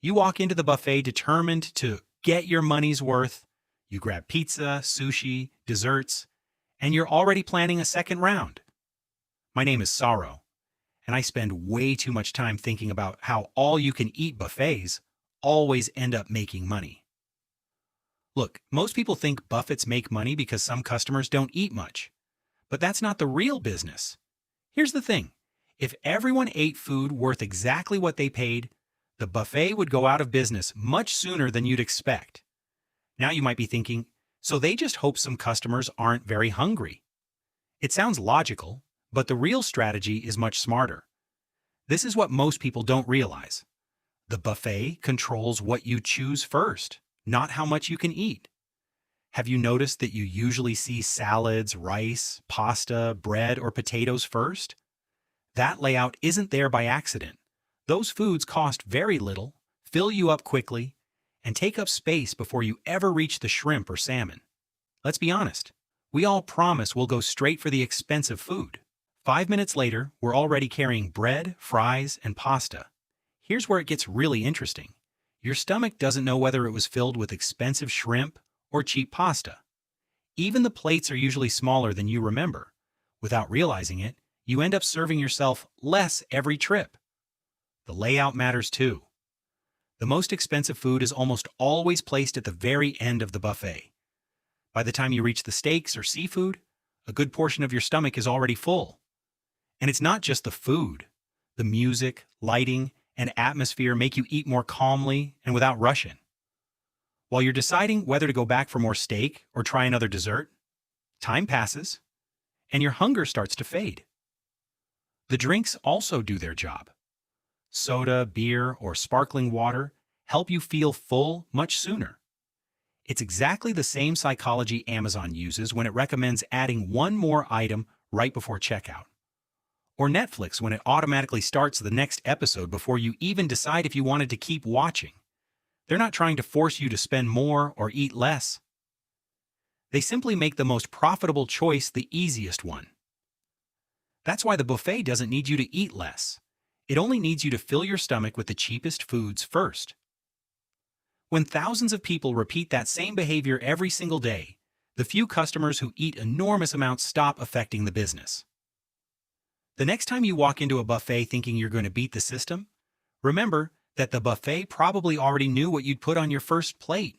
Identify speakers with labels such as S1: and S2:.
S1: You walk into the buffet determined to get your money's worth. You grab pizza, sushi, desserts, and you're already planning a second round. My name is Sauro, and I spend way too much time thinking about how all-you-can-eat buffets always end up making money. Look, most people think buffets make money because some customers don't eat much. But that's not the real business. Here's the thing. If everyone ate food worth exactly what they paid, the buffet would go out of business much sooner than you'd expect. Now you might be thinking, so they just hope some customers aren't very hungry. It sounds logical, but the real strategy is much smarter. This is what most people don't realize. The buffet controls what you choose first, not how much you can eat. Have you noticed that you usually see salads, rice, pasta, bread, or potatoes first? That layout isn't there by accident. Those foods cost very little, fill you up quickly, and take up space before you ever reach the shrimp or salmon. Let's be honest. We all promise we'll go straight for the expensive food. 5 minutes later, we're already carrying bread, fries, and pasta. Here's where it gets really interesting. Your stomach doesn't know whether it was filled with expensive shrimp or cheap pasta. Even the plates are usually smaller than you remember. Without realizing it, you end up serving yourself less every trip. The layout matters too. The most expensive food is almost always placed at the very end of the buffet. By the time you reach the steaks or seafood, a good portion of your stomach is already full. And it's not just the food. The music, lighting, and atmosphere make you eat more calmly and without rushing. While you're deciding whether to go back for more steak or try another dessert, time passes, and your hunger starts to fade. The drinks also do their job. Soda, beer, or sparkling water help you feel full much sooner. It's exactly the same psychology Amazon uses when it recommends adding one more item right before checkout. Or Netflix when it automatically starts the next episode before you even decide if you wanted to keep watching. They're not trying to force you to spend more or eat less. They simply make the most profitable choice the easiest one. That's why the buffet doesn't need you to eat less. It only needs you to fill your stomach with the cheapest foods first. When thousands of people repeat that same behavior every single day, the few customers who eat enormous amounts stop affecting the business. The next time you walk into a buffet thinking you're going to beat the system, remember that the buffet probably already knew what you'd put on your first plate.